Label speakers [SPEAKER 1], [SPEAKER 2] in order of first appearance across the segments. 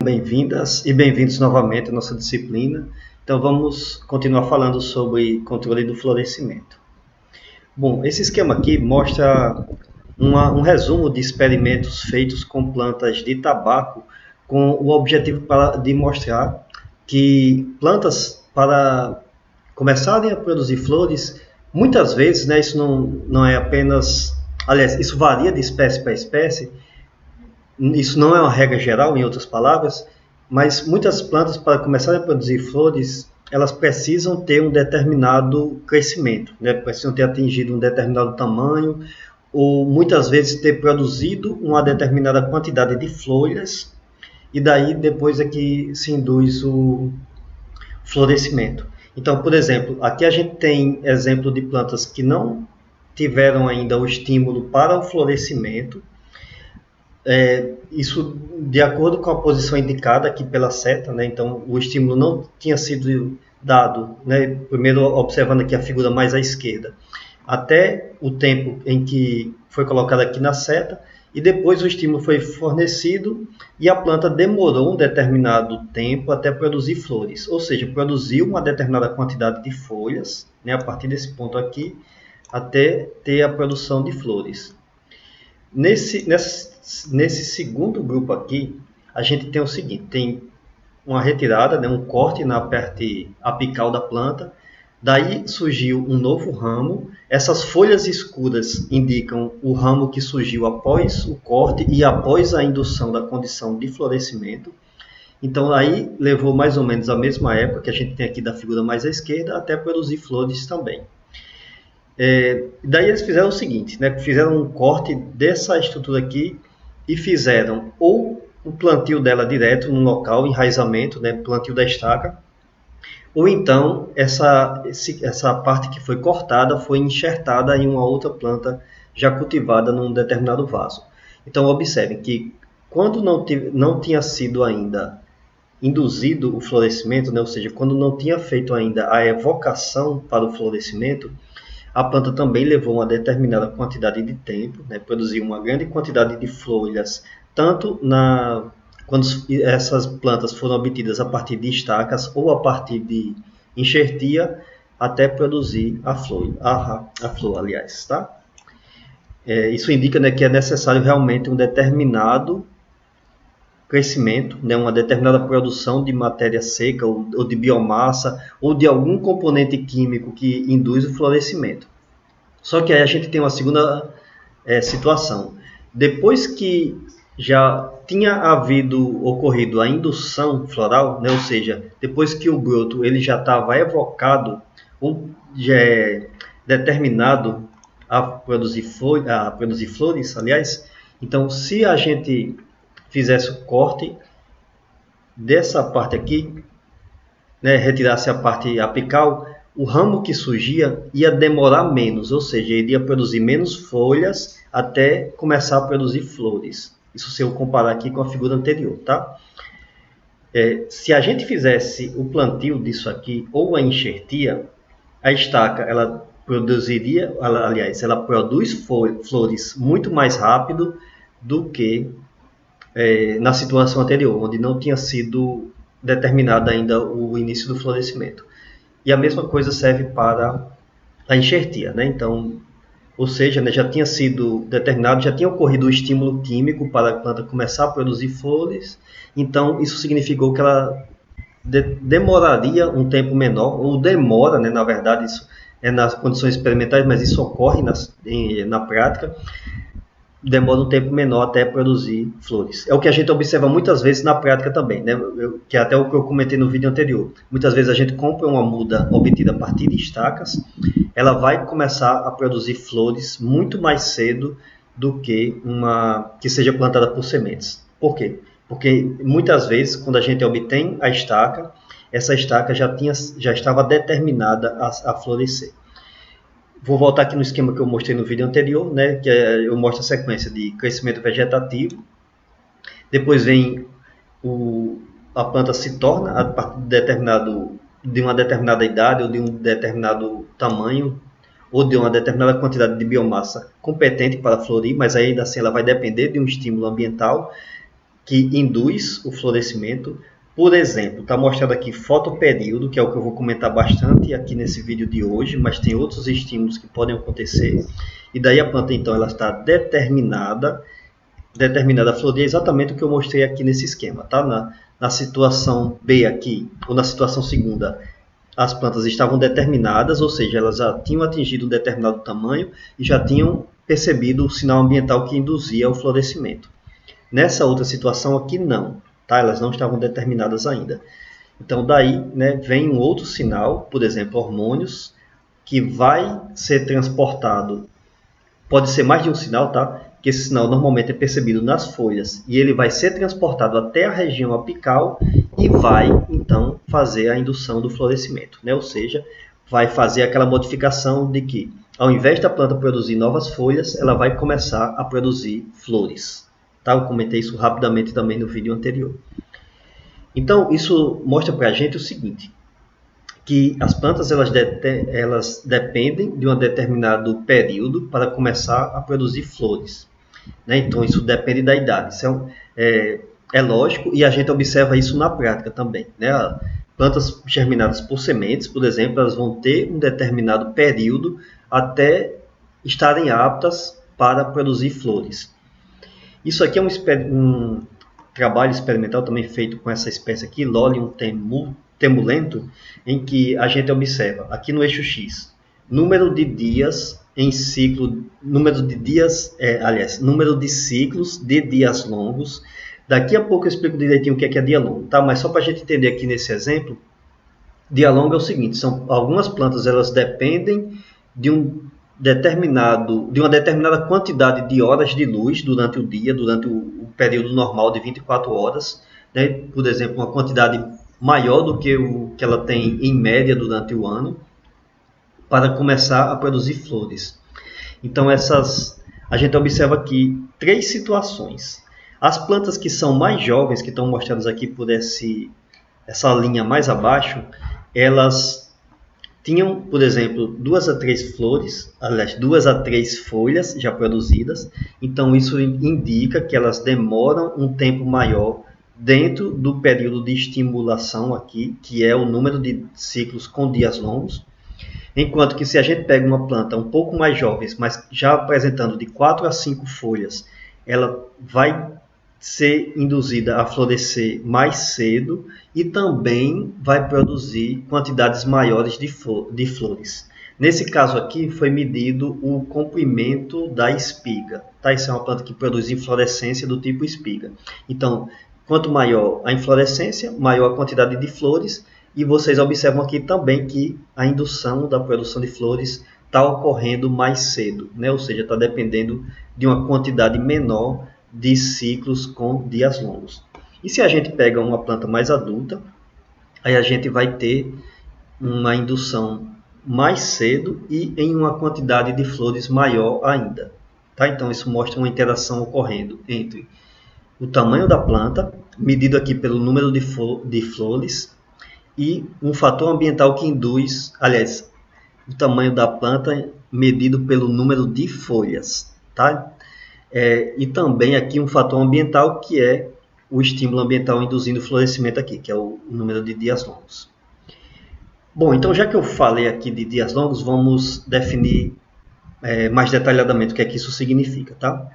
[SPEAKER 1] bem-vindas e bem-vindos novamente à nossa disciplina. Então vamos continuar falando sobre controle do florescimento. Bom, esse esquema aqui mostra um resumo de experimentos feitos com plantas de tabaco com o objetivo de mostrar que plantas, para começarem a produzir flores, muitas vezes, né, isso não é apenas... Aliás, isso varia de espécie para espécie. Isso não é uma regra geral, em outras palavras, mas muitas plantas, para começarem a produzir flores, elas precisam ter um determinado crescimento, né? Precisam ter atingido um determinado tamanho, ou muitas vezes ter produzido uma determinada quantidade de folhas, e daí depois é que se induz o florescimento. Então, por exemplo, aqui a gente tem exemplo de plantas que não tiveram ainda o estímulo para o florescimento. Isso de acordo com a posição indicada aqui pela seta, né? Então o estímulo não tinha sido dado, né? Primeiro observando aqui a figura mais à esquerda, até o tempo em que foi colocado aqui na seta, e depois o estímulo foi fornecido e a planta demorou um determinado tempo até produzir flores, ou seja, produziu uma determinada quantidade de folhas, né? A partir desse ponto aqui, até ter a produção de flores. Nesse segundo grupo aqui, a gente tem o seguinte, tem uma retirada, né, um corte na parte apical da planta, daí surgiu um novo ramo, essas folhas escuras indicam o ramo que surgiu após o corte e após a indução da condição de florescimento. Então aí levou mais ou menos a mesma época que a gente tem aqui da figura mais à esquerda até produzir flores também. Daí eles fizeram o seguinte, né? Fizeram um corte dessa estrutura aqui e fizeram ou o plantio dela direto no local, enraizamento, né? Plantio da estaca, ou então essa parte que foi cortada foi enxertada em uma outra planta já cultivada num determinado vaso. Então observem que quando não tinha sido ainda induzido o florescimento, né? Ou seja, quando não tinha feito ainda a evocação para o florescimento, a planta também levou uma determinada quantidade de tempo, né, produziu uma grande quantidade de folhas, tanto quando essas plantas foram obtidas a partir de estacas ou a partir de enxertia, até produzir a flor, aliás, tá? Isso indica, né, que é necessário realmente um determinado crescimento, né, uma determinada produção de matéria seca ou de biomassa ou de algum componente químico que induz o florescimento. Só que aí a gente tem uma segunda situação. Depois que já tinha ocorrido a indução floral, né, ou seja, depois que o broto ele já estava evocado ou já determinado a produzir flores, aliás, então se a gente fizesse o corte dessa parte aqui, né, retirasse a parte apical, o ramo que surgia ia demorar menos, ou seja, iria produzir menos folhas até começar a produzir flores. Isso se eu comparar aqui com a figura anterior, tá? Se a gente fizesse o plantio disso aqui ou a enxertia, a estaca ela produz flores muito mais rápido do que na situação anterior, onde não tinha sido determinado ainda o início do florescimento. E a mesma coisa serve para a enxertia, né? Então, ou seja, né, já tinha sido determinado, já tinha ocorrido o estímulo químico para a planta começar a produzir flores, então isso significou que ela demoraria um tempo menor, ou demora, né, na verdade, isso é nas condições experimentais, mas isso ocorre na prática, demora um tempo menor até produzir flores. É o que a gente observa muitas vezes na prática também, né? Que é até o que eu comentei no vídeo anterior. Muitas vezes a gente compra uma muda obtida a partir de estacas, ela vai começar a produzir flores muito mais cedo do que uma que seja plantada por sementes. Por quê? Porque muitas vezes, quando a gente obtém a estaca, essa estaca já estava determinada a florescer. Vou voltar aqui no esquema que eu mostrei no vídeo anterior, né, que eu mostro a sequência de crescimento vegetativo. Depois vem a planta se torna, a partir de uma determinada idade ou de um determinado tamanho, ou de uma determinada quantidade de biomassa competente para florir, mas ainda assim ela vai depender de um estímulo ambiental, que induz o florescimento. Por exemplo, está mostrado aqui fotoperíodo, que é o que eu vou comentar bastante aqui nesse vídeo de hoje, mas tem outros estímulos que podem acontecer. E daí a planta, então, ela está determinada a florir exatamente o que eu mostrei aqui nesse esquema, tá? Na situação B aqui, ou na situação segunda, as plantas estavam determinadas, ou seja, elas já tinham atingido um determinado tamanho e já tinham percebido o sinal ambiental que induzia o florescimento. Nessa outra situação aqui, não, tá? Elas não estavam determinadas ainda. Então, daí, né, vem um outro sinal, por exemplo, hormônios, que vai ser transportado. Pode ser mais de um sinal, tá? Que esse sinal normalmente é percebido nas folhas e ele vai ser transportado até a região apical e vai, então, fazer a indução do florescimento, né? Ou seja, vai fazer aquela modificação de que, ao invés da planta produzir novas folhas, ela vai começar a produzir flores. Tá? Eu comentei isso rapidamente também no vídeo anterior. Então, isso mostra para a gente o seguinte, que as plantas elas dependem de um determinado período para começar a produzir flores, né? Então, isso depende da idade. Isso é lógico e a gente observa isso na prática também, né? Plantas germinadas por sementes, por exemplo, elas vão ter um determinado período até estarem aptas para produzir flores. Isso aqui é um trabalho experimental também feito com essa espécie aqui, Lolium temulento, em que a gente observa aqui no eixo X número de dias em ciclo, número de ciclos de dias longos. Daqui a pouco eu explico direitinho o que é dia longo, tá? Mas só para a gente entender aqui nesse exemplo, dia longo é o seguinte: são algumas plantas, elas dependem de uma determinada quantidade de horas de luz durante o dia, durante o período normal de 24 horas, né? Por exemplo, uma quantidade maior do que o que ela tem em média durante o ano, para começar a produzir flores. Então, a gente observa aqui 3 situações. As plantas que são mais jovens, que estão mostradas aqui por essa linha mais abaixo, elas tinham, por exemplo, 2 a 3 flores, aliás, 2 a 3 folhas já produzidas. Então, isso indica que elas demoram um tempo maior dentro do período de estimulação aqui, que é o número de ciclos com dias longos. Enquanto que se a gente pega uma planta um pouco mais jovem, mas já apresentando de 4 a 5 folhas, ela vai ser induzida a florescer mais cedo e também vai produzir quantidades maiores de flores. Nesse caso aqui foi medido o comprimento da espiga. Tá? Isso é uma planta que produz inflorescência do tipo espiga. Então, quanto maior a inflorescência, maior a quantidade de flores. E vocês observam aqui também que a indução da produção de flores está ocorrendo mais cedo, né? Ou seja, está dependendo de uma quantidade menor de ciclos com dias longos. E se a gente pega uma planta mais adulta, aí a gente vai ter uma indução mais cedo e em uma quantidade de flores maior ainda. Tá? Então, isso mostra uma interação ocorrendo entre o tamanho da planta, medido aqui pelo número de flores, e um fator ambiental que induz, aliás, o tamanho da planta medido pelo número de folhas, tá? E também aqui um fator ambiental que é o estímulo ambiental induzindo o florescimento aqui, que é o número de dias longos. Bom, então já que eu falei aqui de dias longos, vamos definir mais detalhadamente o que é que isso significa, tá?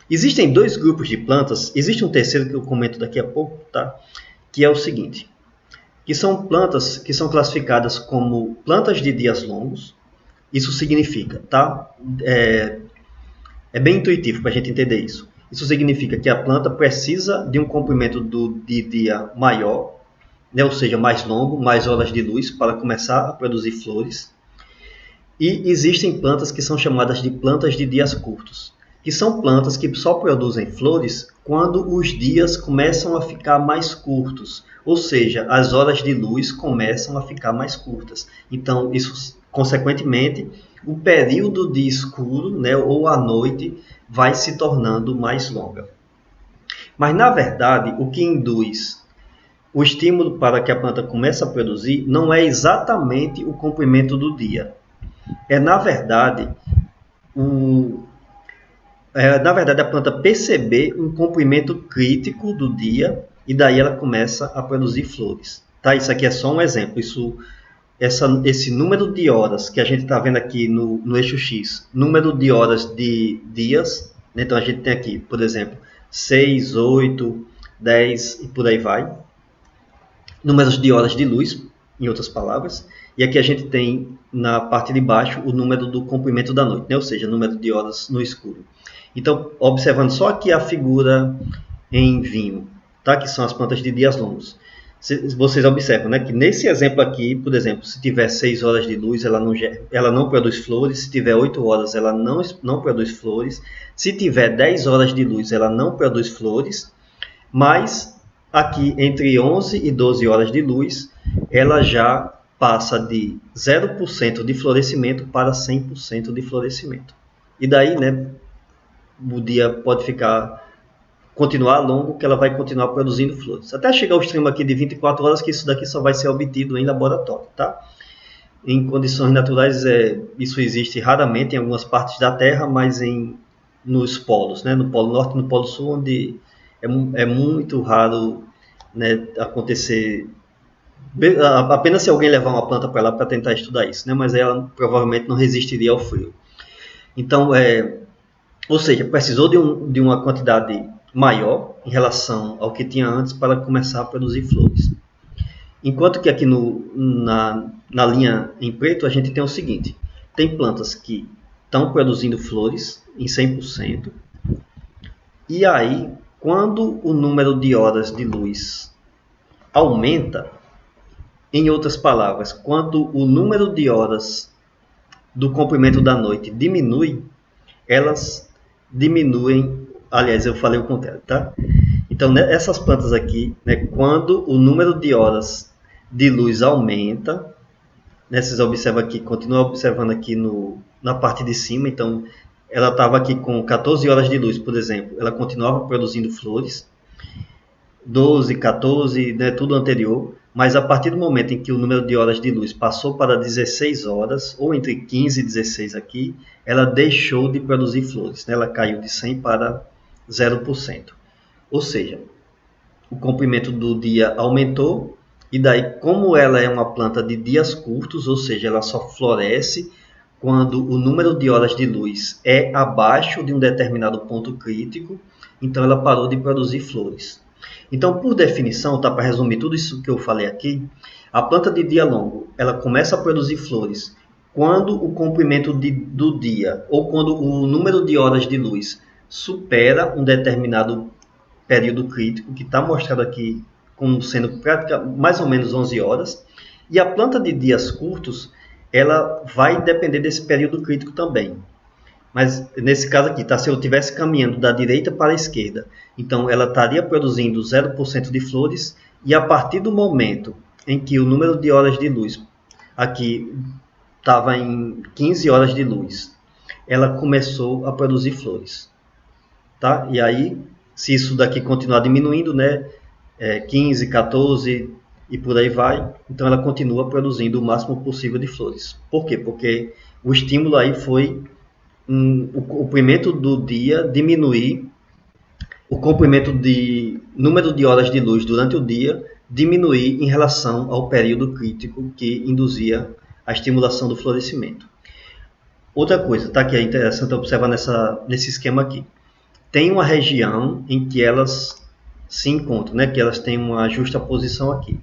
[SPEAKER 1] Existem 2 grupos de plantas, existe um terceiro que eu comento daqui a pouco, tá? Que é o seguinte, que são plantas que são classificadas como plantas de dias longos. Isso significa, tá? É bem intuitivo para a gente entender isso. Isso significa que a planta precisa de um comprimento de dia maior, né? Ou seja, mais longo, mais horas de luz para começar a produzir flores. E existem plantas que são chamadas de plantas de dias curtos, que são plantas que só produzem flores quando os dias começam a ficar mais curtos, ou seja, as horas de luz começam a ficar mais curtas. Então, isso, consequentemente, o período de escuro, né, ou a noite, vai se tornando mais longa. Mas, na verdade, o que induz o estímulo para que a planta comece a produzir não é exatamente o comprimento do dia. Na verdade, na verdade, a planta perceber um comprimento crítico do dia e daí ela começa a produzir flores. Tá? Isso aqui é só um exemplo. Esse número de horas que a gente está vendo aqui no eixo X, número de horas de dias, né? Então a gente tem aqui, por exemplo, 6, 8, 10 e por aí vai. Números de horas de luz, em outras palavras. E aqui a gente tem na parte de baixo o número do comprimento da noite, né? Ou seja, número de horas no escuro. Então, observando só aqui a figura em vinho, tá? Que são as plantas de dias longos. Vocês observam, né, que nesse exemplo aqui, por exemplo, se tiver 6 horas de luz, ela não produz flores. Se tiver 8 horas, ela não produz flores. Se tiver 10 horas de luz, ela não produz flores. Mas aqui entre 11 e 12 horas de luz, ela já passa de 0% de florescimento para 100% de florescimento. E daí, né, o dia pode continuar longo, que ela vai continuar produzindo flores. Até chegar ao extremo aqui de 24 horas, que isso daqui só vai ser obtido em laboratório, tá? Em condições naturais, isso existe raramente em algumas partes da Terra, mas nos polos, né? No Polo Norte e no Polo Sul, onde é muito raro, né, acontecer. Apenas se alguém levar uma planta para lá para tentar estudar isso, né? Mas ela provavelmente não resistiria ao frio. Então, ou seja, precisou de uma quantidade maior em relação ao que tinha antes para começar a produzir flores. Enquanto que aqui na linha em preto a gente tem o seguinte: tem plantas que estão produzindo flores em 100%, e aí, quando o número de horas de luz aumenta, em outras palavras, quando o número de horas do comprimento da noite diminui, elas diminuem. Aliás, eu falei o contrário, tá? Então, né, essas plantas aqui, né, quando o número de horas de luz aumenta, né, vocês observam aqui, continua observando aqui na parte de cima. Então, ela estava aqui com 14 horas de luz, por exemplo, ela continuava produzindo flores, 12, 14, né, tudo anterior, mas a partir do momento em que o número de horas de luz passou para 16 horas, ou entre 15 e 16 aqui, ela deixou de produzir flores, né? Ela caiu de 100 para 0%. Ou seja, o comprimento do dia aumentou, e daí, como ela é uma planta de dias curtos, ou seja, ela só floresce quando o número de horas de luz é abaixo de um determinado ponto crítico, então ela parou de produzir flores. Então, por definição, tá, para resumir tudo isso que eu falei aqui, a planta de dia longo, ela começa a produzir flores quando o comprimento do dia, ou quando o número de horas de luz supera um determinado período crítico, que está mostrado aqui como sendo mais ou menos 11 horas, e a planta de dias curtos, ela vai depender desse período crítico também. Mas nesse caso aqui, tá? Se eu estivesse caminhando da direita para a esquerda, então ela estaria produzindo 0% de flores, e a partir do momento em que o número de horas de luz aqui estava em 15 horas de luz, ela começou a produzir flores. Tá? E aí, se isso daqui continuar diminuindo, né, 15, 14 e por aí vai, então ela continua produzindo o máximo possível de flores. Por quê? Porque o estímulo aí foi o comprimento do dia diminuir, o comprimento de número de horas de luz durante o dia diminuir em relação ao período crítico que induzia a estimulação do florescimento. Outra coisa, tá, que é interessante observar nesse esquema aqui. Tem uma região em que elas se encontram, né, que elas têm uma justa posição aqui.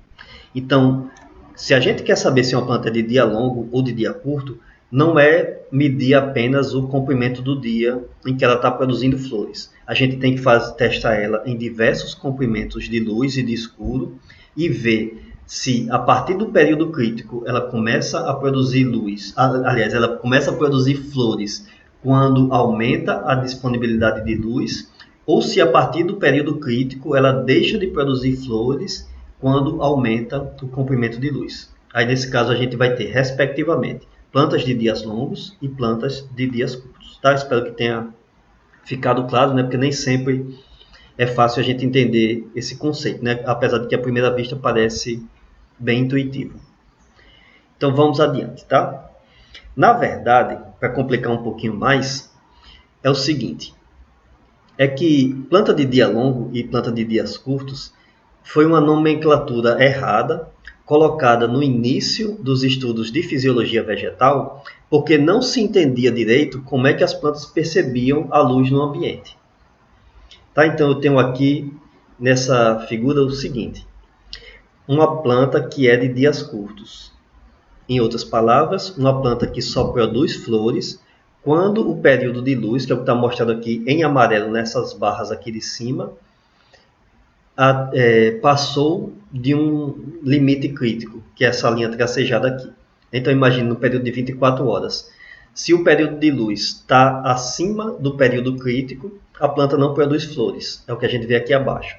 [SPEAKER 1] Então, se a gente quer saber se uma planta é de dia longo ou de dia curto, não é medir apenas o comprimento do dia em que ela está produzindo flores. A gente tem que testar ela em diversos comprimentos de luz e de escuro e ver se a partir do período crítico ela começa a produzir luz, aliás, ela começa a produzir flores quando aumenta a disponibilidade de luz, ou se a partir do período crítico ela deixa de produzir flores quando aumenta o comprimento de luz. Aí, nesse caso, a gente vai ter, respectivamente, plantas de dias longos e plantas de dias curtos. Tá? Espero que tenha ficado claro, né? Porque nem sempre é fácil a gente entender esse conceito, né? Apesar de que à primeira vista parece bem intuitivo. Então, vamos adiante, tá? Na verdade, para complicar um pouquinho mais, é o seguinte: é que planta de dia longo e planta de dias curtos foi uma nomenclatura errada, colocada no início dos estudos de fisiologia vegetal, porque não se entendia direito como é que as plantas percebiam a luz no ambiente. Tá? Então eu tenho aqui nessa figura o seguinte: uma planta que é de dias curtos. Em outras palavras, uma planta que só produz flores quando o período de luz, que é o que está mostrado aqui em amarelo nessas barras aqui de cima, passou de um limite crítico, que é essa linha tracejada aqui. Então imagine no período de 24 horas. Se o período de luz está acima do período crítico, a planta não produz flores. É o que a gente vê aqui abaixo.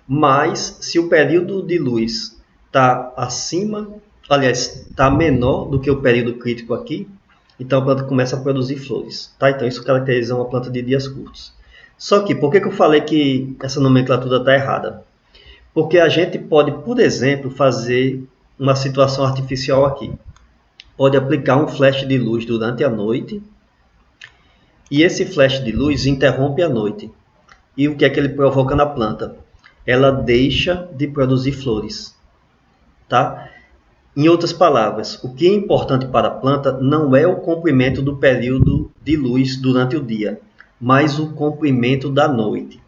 [SPEAKER 1] Mas se o período de luz está acima, aliás, está menor do que o período crítico aqui, então a planta começa a produzir flores. Tá? Então isso caracteriza uma planta de dias curtos. Só que, por que eu falei que essa nomenclatura está errada? Porque a gente pode, por exemplo, fazer uma situação artificial aqui. Pode aplicar um flash de luz durante a noite, e esse flash de luz interrompe a noite. E o que é que ele provoca na planta? Ela deixa de produzir flores. Tá? Em outras palavras, o que é importante para a planta não é o comprimento do período de luz durante o dia, mas o comprimento da noite.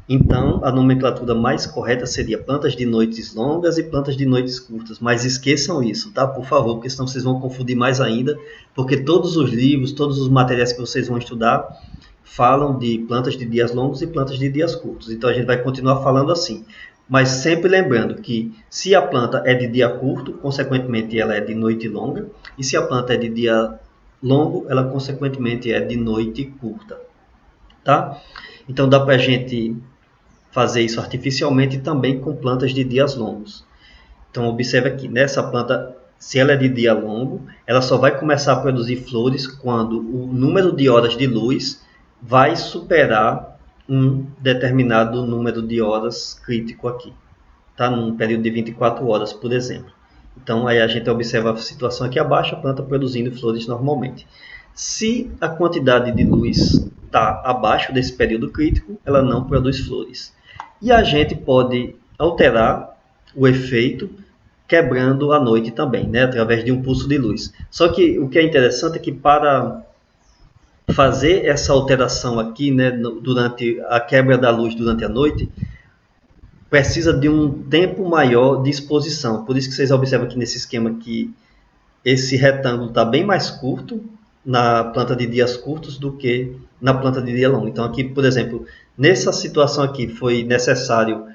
[SPEAKER 1] Então, a nomenclatura mais correta seria plantas de noites longas e plantas de noites curtas. Mas esqueçam isso, tá? Por favor, porque senão vocês vão confundir mais ainda, porque todos os livros, todos os materiais que vocês vão estudar falam de plantas de dias longos e plantas de dias curtos. Então, a gente vai continuar falando assim. Mas sempre lembrando que se a planta é de dia curto, consequentemente ela é de noite longa. E se a planta é de dia longo, ela consequentemente é de noite curta. Tá? Então, dá para a gente fazer isso artificialmente também com plantas de dias longos. Então observe aqui, nessa planta, se ela é de dia longo, ela só vai começar a produzir flores quando o número de horas de luz vai superar um determinado número de horas crítico aqui, tá? Num período de 24 horas, por exemplo. Então aí a gente observa a situação aqui abaixo, a planta produzindo flores normalmente. Se a quantidade de luz está abaixo desse período crítico, ela não produz flores. E a gente pode alterar o efeito quebrando a noite também, né, através de um pulso de luz. Só que o que é interessante é que para fazer essa alteração aqui, né, durante a quebra da luz durante a noite, precisa de um tempo maior de exposição. Por isso que vocês observam aqui nesse esquema que esse retângulo está bem mais curto na planta de dias curtos do que na planta de dia longo. Então aqui, por exemplo, nessa situação aqui foi necessário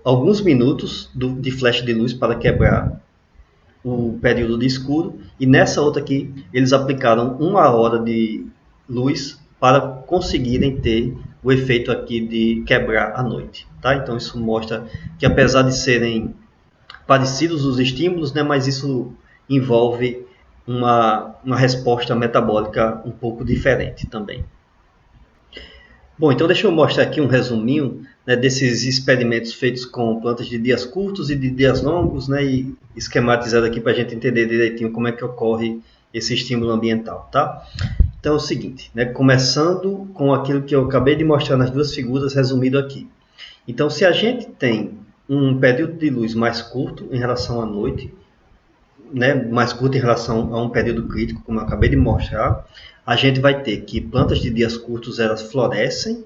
[SPEAKER 1] alguns minutos de flash de luz para quebrar o período de escuro, e nessa outra aqui eles aplicaram 1 hora de luz para conseguirem ter o efeito aqui de quebrar a noite. Tá? Então isso mostra que apesar de serem parecidos os estímulos, né, mas isso envolve uma resposta metabólica um pouco diferente também. Bom, então deixa eu mostrar aqui um resuminho, né, desses experimentos feitos com plantas de dias curtos e de dias longos, né, e esquematizado aqui para a gente entender direitinho como é que ocorre esse estímulo ambiental. Tá? Então é o seguinte, né, começando com aquilo que eu acabei de mostrar nas duas figuras resumido aqui. Então se a gente tem um período de luz mais curto em relação à noite, né, mais curto em relação a um período crítico, como eu acabei de mostrar, a gente vai ter que plantas de dias curtos elas florescem.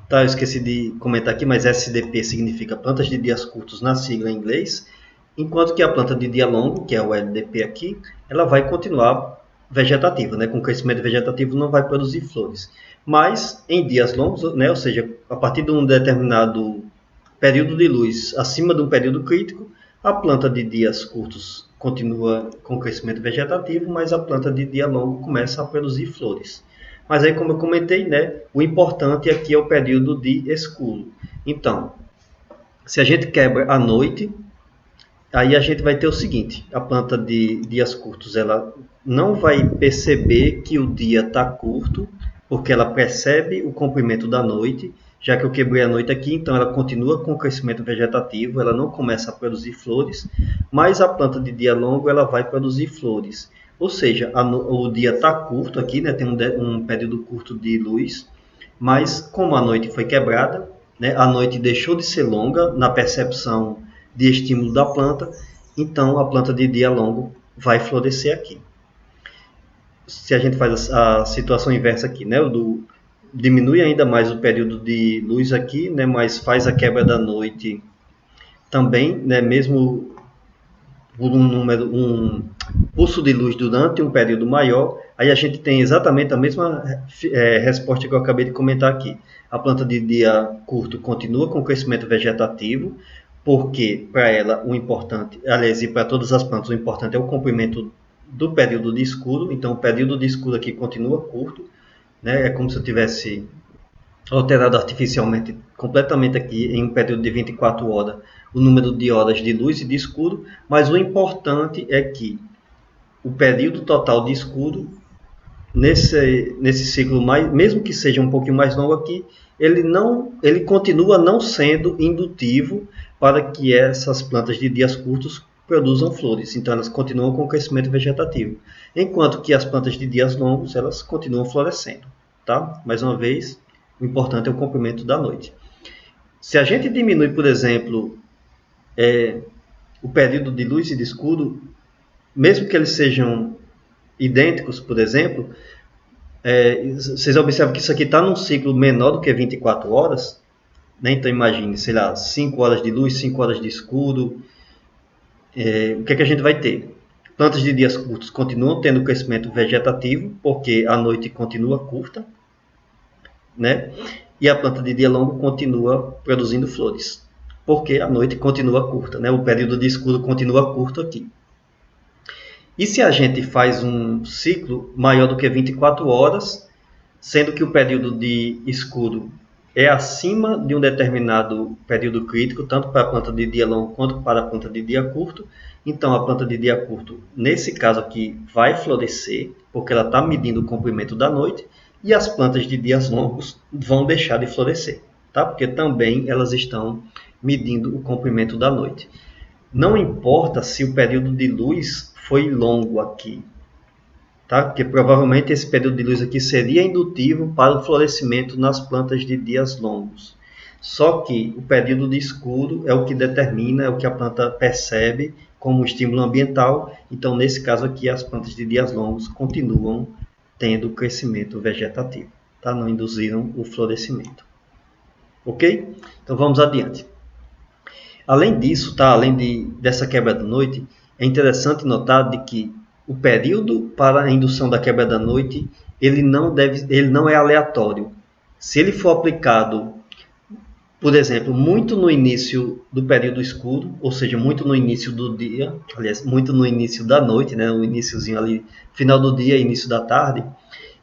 [SPEAKER 1] Tá, eu esqueci de comentar aqui, mas SDP significa plantas de dias curtos na sigla em inglês, enquanto que a planta de dia longo, que é o LDP aqui, ela vai continuar vegetativa, né, com crescimento vegetativo não vai produzir flores. Mas em dias longos, né, ou seja, a partir de um determinado período de luz acima de um período crítico, a planta de dias curtos continua com crescimento vegetativo, mas a planta de dia longo começa a produzir flores. Mas aí, como eu comentei, né, o importante aqui é o período de escuro. Então, se a gente quebra a noite, aí a gente vai ter o seguinte: a planta de dias curtos ela não vai perceber que o dia está curto, porque ela percebe o comprimento da noite. Já que eu quebrei a noite aqui, então ela continua com o crescimento vegetativo, ela não começa a produzir flores, mas a planta de dia longo ela vai produzir flores. Ou seja, o dia está curto aqui, né, tem um período curto de luz, mas como a noite foi quebrada, né, a noite deixou de ser longa na percepção de estímulo da planta, então a planta de dia longo vai florescer aqui. Se a gente faz a situação inversa aqui, né, diminui ainda mais o período de luz aqui, né, mas faz a quebra da noite também, né, mesmo por um pulso de luz durante um período maior, aí a gente tem exatamente a mesma resposta que eu acabei de comentar aqui. A planta de dia curto continua com crescimento vegetativo, porque para ela o importante, aliás, e para todas as plantas o importante é o comprimento do período de escuro, então o período de escuro aqui continua curto, né? É como se eu tivesse alterado artificialmente, completamente aqui em um período de 24 horas, o número de horas de luz e de escuro, mas o importante é que o período total de escuro, nesse ciclo, mesmo que seja um pouquinho mais longo aqui, ele continua não sendo indutivo para que essas plantas de dias curtos produzam flores, então elas continuam com crescimento vegetativo, enquanto que as plantas de dias longos, elas continuam florescendo, tá? Mais uma vez, o importante é o comprimento da noite. Se a gente diminui, por exemplo, o período de luz e de escuro, mesmo que eles sejam idênticos, por exemplo, vocês observam que isso aqui está num ciclo menor do que 24 horas, né? Então imagine, sei lá, 5 horas de luz, 5 horas de escuro. O que é que a gente vai ter? Plantas de dias curtos continuam tendo crescimento vegetativo, porque a noite continua curta, né? E a planta de dia longo continua produzindo flores, porque a noite continua curta, né? O período de escuro continua curto aqui. E se a gente faz um ciclo maior do que 24 horas, sendo que o período de escuro é acima de um determinado período crítico, tanto para a planta de dia longo quanto para a planta de dia curto, então a planta de dia curto, nesse caso aqui, vai florescer, porque ela está medindo o comprimento da noite, e as plantas de dias longos vão deixar de florescer, tá? Porque também elas estão medindo o comprimento da noite. Não importa se o período de luz foi longo aqui, tá? Porque provavelmente esse período de luz aqui seria indutivo para o florescimento nas plantas de dias longos. Só que o período de escuro é o que determina, é o que a planta percebe como estímulo ambiental. Então, nesse caso aqui, as plantas de dias longos continuam tendo crescimento vegetativo, tá? Não induziram o florescimento. Ok? Então, vamos adiante. Além disso, tá? Dessa quebra da noite, é interessante notar de que o período para a indução da quebra da noite ele não é aleatório. Se ele for aplicado, por exemplo, muito no início do período escuro, ou seja, muito no início do dia, aliás, muito no início da noite, né, o iniciozinho ali, final do dia, início da tarde,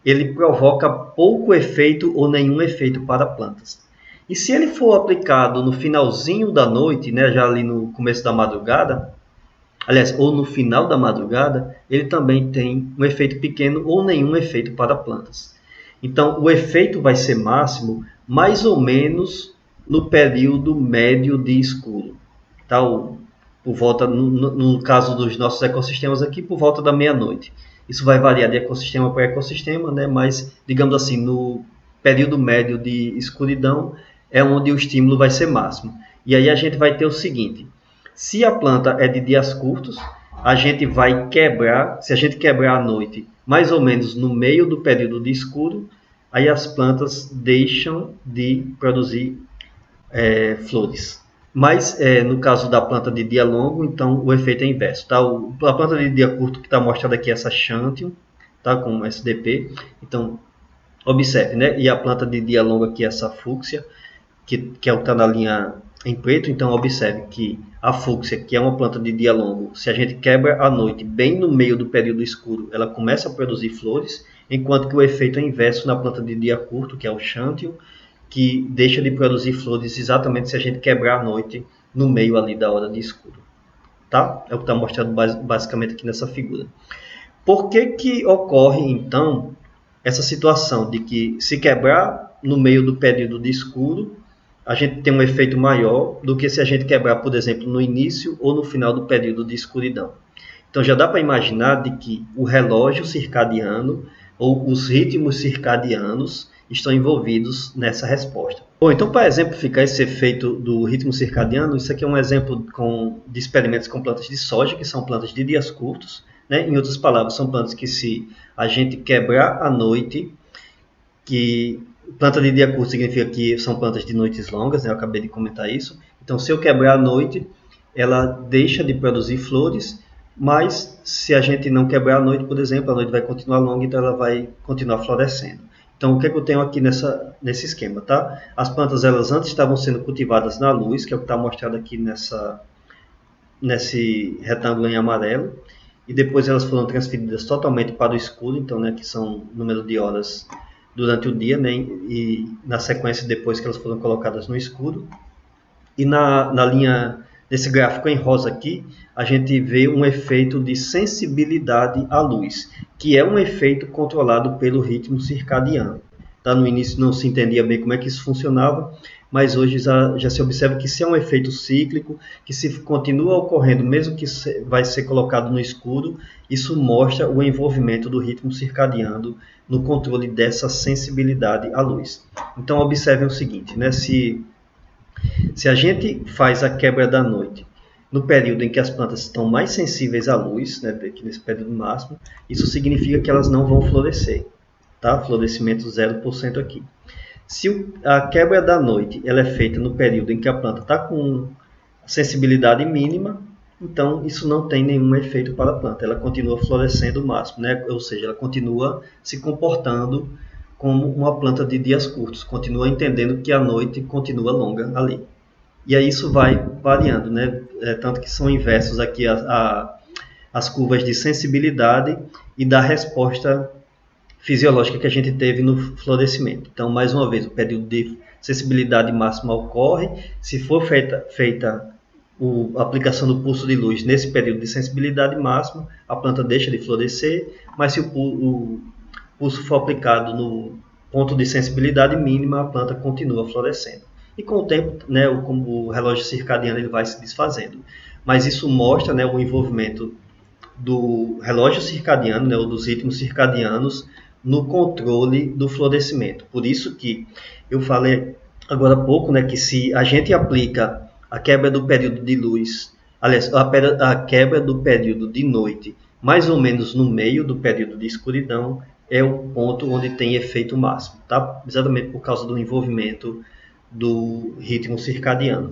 [SPEAKER 1] ele provoca pouco efeito ou nenhum efeito para plantas. E se ele for aplicado no finalzinho da noite, né, já ali no começo da madrugada, aliás, ou no final da madrugada, ele também tem um efeito pequeno ou nenhum efeito para plantas. Então, o efeito vai ser máximo mais ou menos no período médio de escuro. Tá? Por volta, no caso dos nossos ecossistemas aqui, por volta da meia-noite. Isso vai variar de ecossistema para ecossistema, né? Mas, digamos assim, no período médio de escuridão é onde o estímulo vai ser máximo. E aí a gente vai ter o seguinte: se a planta é de dias curtos, a gente vai quebrar, se a gente quebrar à noite, mais ou menos no meio do período de escuro, aí as plantas deixam de produzir flores. Mas no caso da planta de dia longo, então o efeito é inverso. Tá? A planta de dia curto que está mostrada aqui é essa Xanthium, tá? Com SDP. Então, observe, né? E a planta de dia longo aqui é essa Fúcsia, que é o que está na linha em preto. Então, observe que a fúcsia, que é uma planta de dia longo, se a gente quebra à noite, bem no meio do período escuro, ela começa a produzir flores, enquanto que o efeito é inverso na planta de dia curto, que é o Xanthium, que deixa de produzir flores exatamente se a gente quebrar à noite, no meio ali da hora de escuro. Tá? É o que está mostrado basicamente aqui nessa figura. Por que ocorre, então, essa situação de que se quebrar no meio do período de escuro, a gente tem um efeito maior do que se a gente quebrar, por exemplo, no início ou no final do período de escuridão? Então já dá para imaginar de que o relógio circadiano ou os ritmos circadianos, estão envolvidos nessa resposta. Bom, então para exemplificar esse efeito do ritmo circadiano, isso aqui é um exemplo de experimentos com plantas de soja, que são plantas de dias curtos, né? Em outras palavras, são plantas que se a gente quebrar à noite, que planta de dia curto significa que são plantas de noites longas, né? Eu acabei de comentar isso. Então, se eu quebrar à noite, ela deixa de produzir flores, mas se a gente não quebrar à noite, por exemplo, a noite vai continuar longa, então ela vai continuar florescendo. Então, o que é que eu tenho aqui nesse esquema, tá? As plantas, elas antes estavam sendo cultivadas na luz, que é o que está mostrado aqui nesse retângulo em amarelo, e depois elas foram transferidas totalmente para o escuro, então, né, que são o número de horas durante o dia, né, e na sequência depois que elas foram colocadas no escuro. E na linha, nesse gráfico em rosa aqui, a gente vê um efeito de sensibilidade à luz, que é um efeito controlado pelo ritmo circadiano. Tá? No início não se entendia bem como é que isso funcionava, mas hoje já se observa que se é um efeito cíclico, que se continua ocorrendo, mesmo que vai ser colocado no escuro, isso mostra o envolvimento do ritmo circadiano no controle dessa sensibilidade à luz. Então observem o seguinte, né? Se a gente faz a quebra da noite no período em que as plantas estão mais sensíveis à luz, né, nesse período máximo, isso significa que elas não vão florescer. Tá? Florescimento 0% aqui. Se a quebra da noite ela é feita no período em que a planta está com sensibilidade mínima, então isso não tem nenhum efeito para a planta. Ela continua florescendo o máximo, né? Ou seja, ela continua se comportando como uma planta de dias curtos, continua entendendo que a noite continua longa ali. E aí isso vai variando, né? Tanto que são inversos aqui as curvas de sensibilidade e da resposta fisiológica que a gente teve no florescimento. Então, mais uma vez, o período de sensibilidade máxima ocorre. Se for feita a aplicação do pulso de luz nesse período de sensibilidade máxima, a planta deixa de florescer, mas se o pulso for aplicado no ponto de sensibilidade mínima, a planta continua florescendo. E com o tempo, né, o relógio circadiano ele vai se desfazendo. Mas isso mostra, né, o envolvimento do relógio circadiano, né, ou dos ritmos circadianos, no controle do florescimento. Por isso que eu falei agora há pouco, né, que se a gente aplica a quebra do período de luz, aliás, a quebra do período de noite, mais ou menos no meio do período de escuridão, é o ponto onde tem efeito máximo, tá? Exatamente por causa do envolvimento do ritmo circadiano.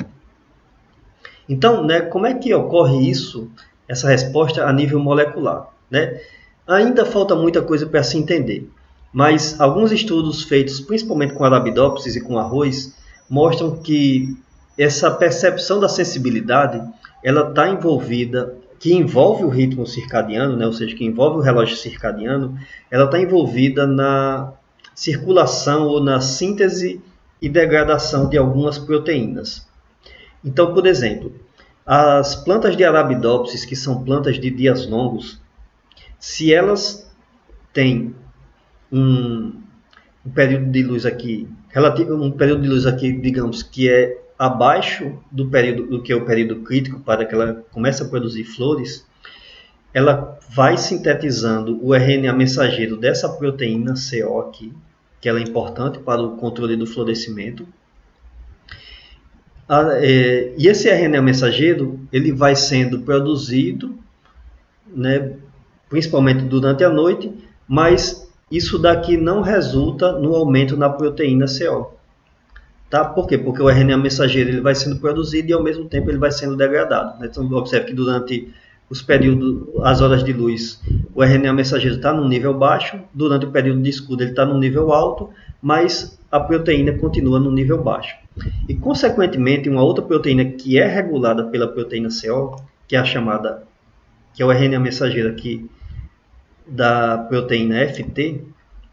[SPEAKER 1] Então, né, como é que ocorre isso, essa resposta a nível molecular, né? Ainda falta muita coisa para se entender, mas alguns estudos feitos principalmente com Arabidopsis e com arroz mostram que essa percepção da sensibilidade ela está envolvida, que envolve o ritmo circadiano, né? Ou seja, que envolve o relógio circadiano, ela está envolvida na circulação ou na síntese e degradação de algumas proteínas. Então, por exemplo, as plantas de Arabidopsis, que são plantas de dias longos, se elas têm um período de luz aqui, digamos, que é abaixo do que é o período crítico para que ela comece a produzir flores, ela vai sintetizando o RNA mensageiro dessa proteína CO aqui, que ela é importante para o controle do florescimento. E esse RNA mensageiro ele vai sendo produzido, né, principalmente durante a noite, mas isso daqui não resulta no aumento na proteína CO. Tá? Por quê? Porque o RNA mensageiro ele vai sendo produzido e ao mesmo tempo ele vai sendo degradado. Então, observe que durante os períodos, as horas de luz, o RNA mensageiro está num nível baixo, durante o período de escuro ele está num nível alto, mas a proteína continua no nível baixo. E, consequentemente, uma outra proteína que é regulada pela proteína CO, que é a chamada, que é o RNA mensageiro aqui da proteína FT,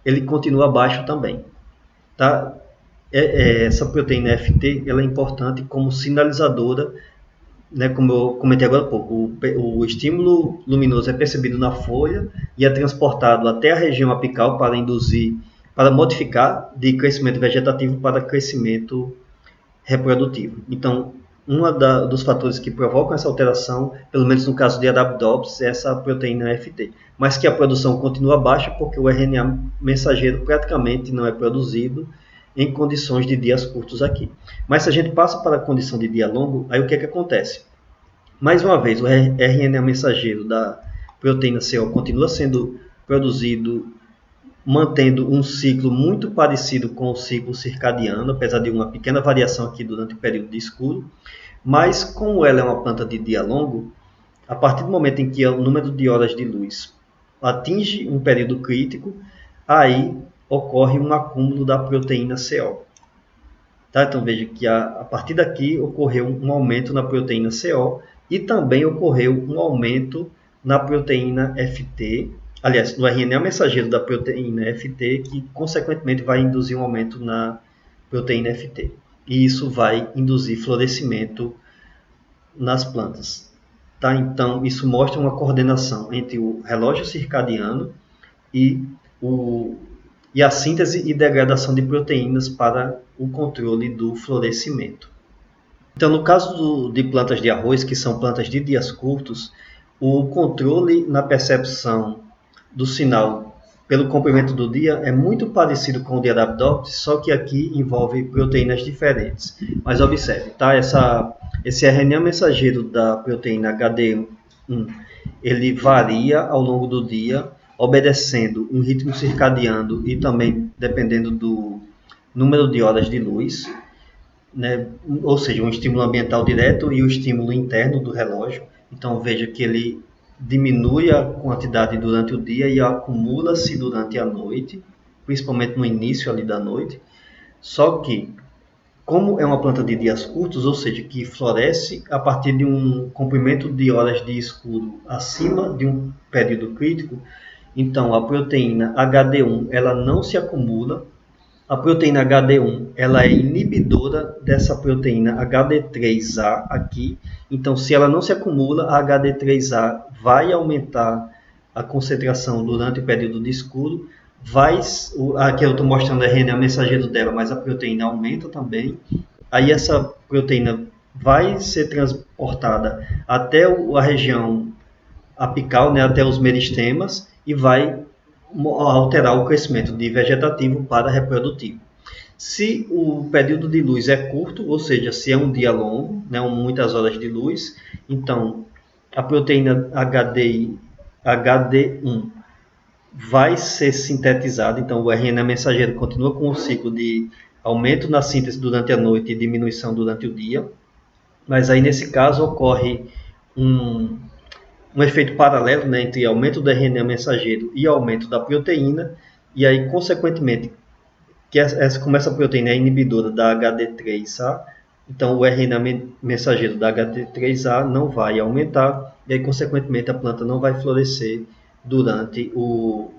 [SPEAKER 1] ele continua baixo também. Tá? Essa proteína FT ela é importante como sinalizadora, né, como eu comentei agora há pouco. O estímulo luminoso é percebido na folha e é transportado até a região apical para modificar de crescimento vegetativo para crescimento reprodutivo. Então, dos fatores que provocam essa alteração, pelo menos no caso de Arabidopsis, é essa proteína FT. Mas que a produção continua baixa porque o RNA mensageiro praticamente não é produzido em condições de dias curtos aqui. Mas se a gente passa para a condição de dia longo, aí o que acontece? Mais uma vez, o RNA mensageiro da proteína CO continua sendo produzido mantendo um ciclo muito parecido com o ciclo circadiano, apesar de uma pequena variação aqui durante o período de escuro. Mas como ela é uma planta de dia longo, a partir do momento em que o número de horas de luz atinge um período crítico, aí ocorre um acúmulo da proteína CO. Tá? Então veja que a partir daqui ocorreu um aumento na proteína CO e também ocorreu um aumento na proteína FT, aliás, no RNA mensageiro da proteína FT, que consequentemente vai induzir um aumento na proteína FT. E isso vai induzir florescimento nas plantas. Tá? Então, isso mostra uma coordenação entre o relógio circadiano e, a síntese e degradação de proteínas para o controle do florescimento. Então, no caso de plantas de arroz, que são plantas de dias curtos, o controle na percepção do sinal pelo comprimento do dia é muito parecido com o de Arabidopsis, só que aqui envolve proteínas diferentes. Mas observe, tá? Esse RNA mensageiro da proteína HD1, ele varia ao longo do dia, obedecendo um ritmo circadiano e também dependendo do número de horas de luz, né? Ou seja, um estímulo ambiental direto e o estímulo interno do relógio. Então veja que ele diminui a quantidade durante o dia e acumula-se durante a noite, principalmente no início ali da noite. Só que, como é uma planta de dias curtos, ou seja, que floresce a partir de um comprimento de horas de escuro acima de um período crítico, então a proteína HD1 ela não se acumula. A proteína HD1 ela é inibidora dessa proteína HD3A aqui. Então, se ela não se acumula, a HD3A vai aumentar a concentração durante o período de escuro. Aqui eu estou mostrando a RNA mensageiro dela, mas a proteína aumenta também. Aí essa proteína vai ser transportada até a região apical, né, até os meristemas, e vai alterar o crescimento de vegetativo para reprodutivo. Se o período de luz é curto, ou seja, se é um dia longo, né, muitas horas de luz, então a proteína HD1 vai ser sintetizada, então o RNA mensageiro continua com o ciclo de aumento na síntese durante a noite e diminuição durante o dia, mas aí nesse caso ocorre um efeito paralelo, né, entre aumento do RNA mensageiro e aumento da proteína, e aí, consequentemente, como essa proteína é inibidora da HD3A, então o RNA mensageiro da HD3A não vai aumentar, e aí, consequentemente, a planta não vai florescer durante o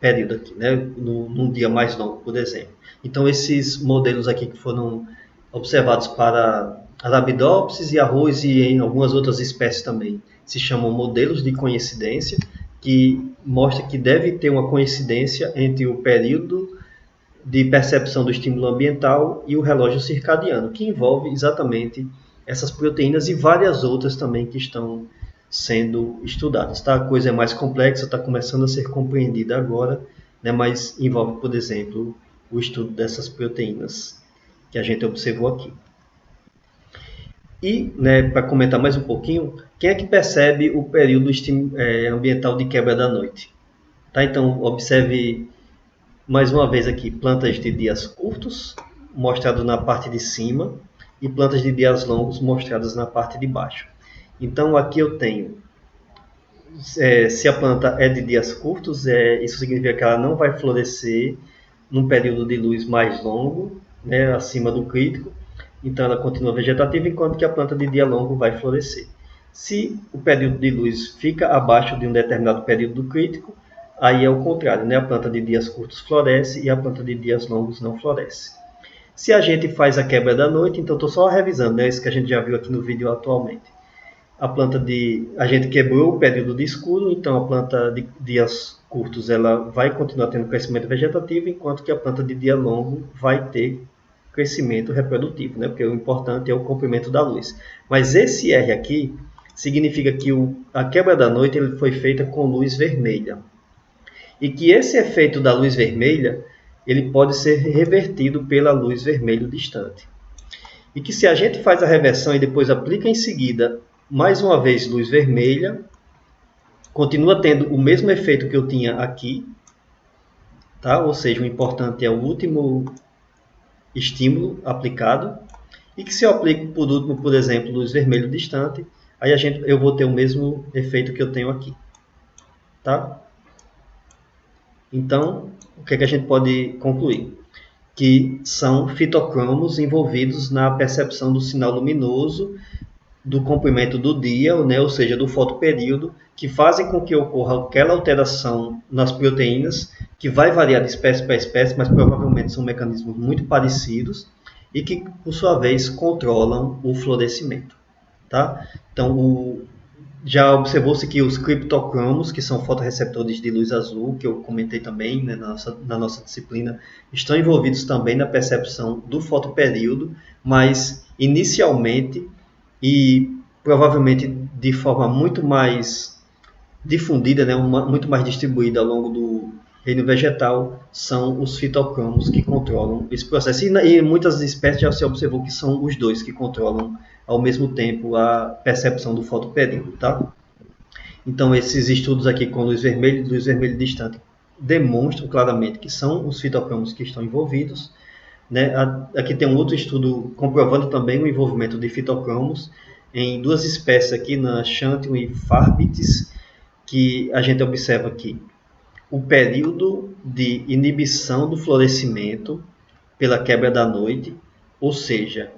[SPEAKER 1] período aqui, né, num dia mais longo, por exemplo. Então, esses modelos aqui que foram observados para Arabidopsis e arroz e em algumas outras espécies também, se chamam modelos de coincidência, que mostra que deve ter uma coincidência entre o período de percepção do estímulo ambiental e o relógio circadiano, que envolve exatamente essas proteínas e várias outras também que estão sendo estudadas. Tá? A coisa é mais complexa, está começando a ser compreendida agora, né? Mas envolve, por exemplo, o estudo dessas proteínas que a gente observou aqui. E, né, para comentar mais um pouquinho, quem é que percebe o período ambiental de quebra da noite? Tá? Então, observe mais uma vez aqui plantas de dias curtos, mostrado na parte de cima, e plantas de dias longos, mostradas na parte de baixo. Então, aqui eu tenho, se a planta é de dias curtos, isso significa que ela não vai florescer num período de luz mais longo, né, acima do crítico. Então ela continua vegetativa, enquanto que a planta de dia longo vai florescer. Se o período de luz fica abaixo de um determinado período crítico, aí é o contrário, né? A planta de dias curtos floresce e a planta de dias longos não floresce. Se a gente faz a quebra da noite, então estou só revisando, né? Isso que a gente já viu aqui no vídeo atualmente. A gente quebrou o período de escuro, então a planta de dias curtos ela vai continuar tendo crescimento vegetativo, enquanto que a planta de dia longo vai ter crescimento reprodutivo, né? Porque o importante é o comprimento da luz. Mas esse R aqui significa que a quebra da noite ele foi feita com luz vermelha. E que esse efeito da luz vermelha ele pode ser revertido pela luz vermelho distante. E que se a gente faz a reversão e depois aplica em seguida, mais uma vez, luz vermelha, continua tendo o mesmo efeito que eu tinha aqui, tá? Ou seja, o importante é o último estímulo aplicado. E que se eu aplico por último, por exemplo, luz vermelho distante, aí eu vou ter o mesmo efeito que eu tenho aqui. Tá? Então, o que a gente pode concluir? Que são fitocromos envolvidos na percepção do sinal luminoso, do comprimento do dia, né, ou seja, do fotoperíodo, que fazem com que ocorra aquela alteração nas proteínas, que vai variar de espécie para espécie, mas provavelmente são mecanismos muito parecidos, e que, por sua vez, controlam o florescimento. Tá? Então, já observou-se que os criptocromos, que são fotorreceptores de luz azul, que eu comentei também, né, na nossa disciplina, estão envolvidos também na percepção do fotoperíodo, mas inicialmente e provavelmente de forma muito mais difundida, né, muito mais distribuída ao longo do reino vegetal, são os fitocromos que controlam esse processo. E em muitas espécies já se observou que são os dois que controlam ao mesmo tempo a percepção do fotoperíodo. Tá? Então, esses estudos aqui com luz vermelha e luz vermelha distante demonstram claramente que são os fitocromos que estão envolvidos. Né? Aqui tem um outro estudo comprovando também o envolvimento de fitocromos em duas espécies aqui, na Xanthium e Farbitis, que a gente observa aqui o período de inibição do florescimento pela quebra da noite, ou seja,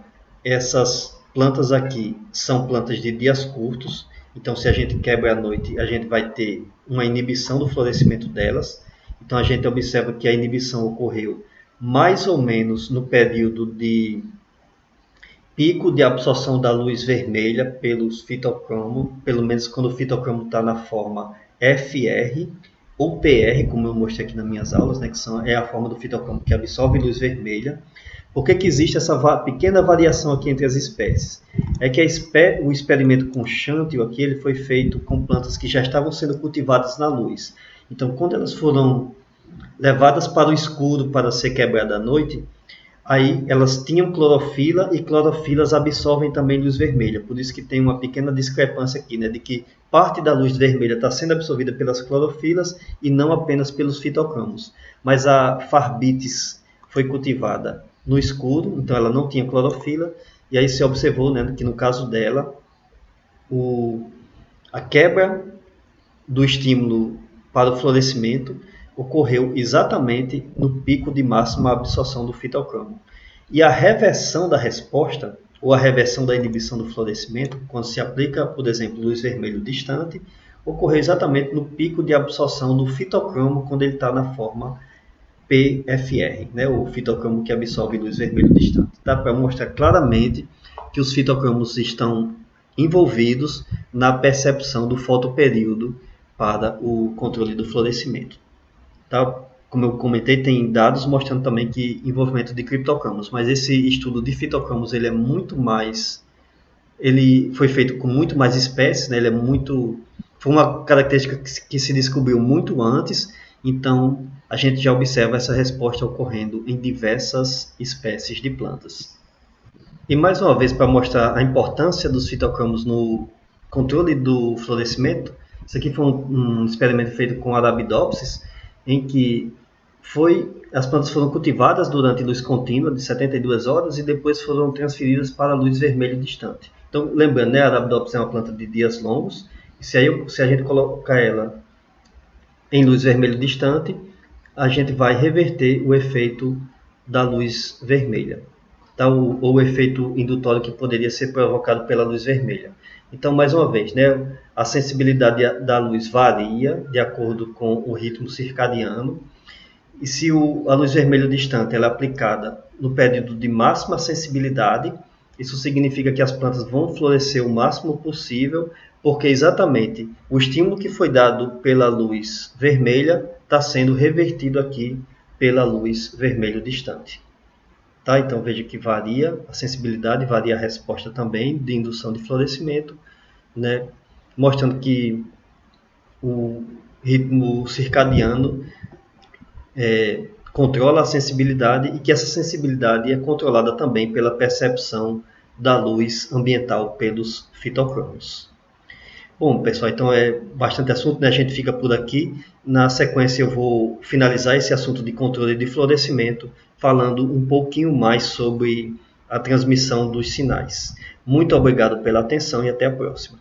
[SPEAKER 1] essas plantas aqui são plantas de dias curtos, então se a gente quebra a noite, a gente vai ter uma inibição do florescimento delas. Então a gente observa que a inibição ocorreu mais ou menos no período de pico de absorção da luz vermelha pelos fitocromos, pelo menos quando o fitocromo está na forma FR ou PR, como eu mostrei aqui nas minhas aulas, né, que é a forma do fitocromo que absorve luz vermelha. Por que existe essa pequena variação aqui entre as espécies? É que o experimento com Xanthium aqui ele foi feito com plantas que já estavam sendo cultivadas na luz. Então, quando elas foram levadas para o escuro para ser quebrada à noite, aí elas tinham clorofila e clorofilas absorvem também luz vermelha. Por isso que tem uma pequena discrepância aqui, né, de que parte da luz vermelha está sendo absorvida pelas clorofilas e não apenas pelos fitocromos. Mas a Farbitis foi cultivada no escuro, então ela não tinha clorofila, e aí se observou, né, que no caso dela, a quebra do estímulo para o florescimento ocorreu exatamente no pico de máxima absorção do fitocromo. E a reversão da resposta, ou a reversão da inibição do florescimento, quando se aplica, por exemplo, luz vermelho distante, ocorreu exatamente no pico de absorção do fitocromo quando ele está na forma PFR, né, o fitocromo que absorve luz vermelho distante. Tá? Para mostrar claramente que os fitocromos estão envolvidos na percepção do fotoperíodo para o controle do florescimento. Tá? Como eu comentei, tem dados mostrando também que envolvimento de criptocromos, mas esse estudo de fitocromos ele é muito mais, ele foi feito com muito mais espécies, né? Ele é foi uma característica que se descobriu muito antes, então a gente já observa essa resposta ocorrendo em diversas espécies de plantas. E mais uma vez, para mostrar a importância dos fitocromos no controle do florescimento, isso aqui foi um experimento feito com Arabidopsis, em que as plantas foram cultivadas durante luz contínua de 72 horas e depois foram transferidas para a luz vermelha distante. Então, lembrando, né, a Arabidopsis é uma planta de dias longos, e se a gente colocar ela em luz vermelha distante, a gente vai reverter o efeito da luz vermelha, tá? ou o efeito indutório que poderia ser provocado pela luz vermelha. Então, mais uma vez, né, a sensibilidade da luz varia de acordo com o ritmo circadiano. E se a luz vermelha distante ela é aplicada no período de máxima sensibilidade, isso significa que as plantas vão florescer o máximo possível, porque exatamente o estímulo que foi dado pela luz vermelha está sendo revertido aqui pela luz vermelho distante. Tá? tá? Então veja que varia a sensibilidade, varia a resposta também de indução de florescimento, né? Mostrando que o ritmo circadiano controla a sensibilidade e que essa sensibilidade é controlada também pela percepção da luz ambiental pelos fitocromos. Bom, pessoal, então é bastante assunto, né? A gente fica por aqui. Na sequência eu vou finalizar esse assunto de controle de florescimento, falando um pouquinho mais sobre a transmissão dos sinais. Muito obrigado pela atenção e até a próxima.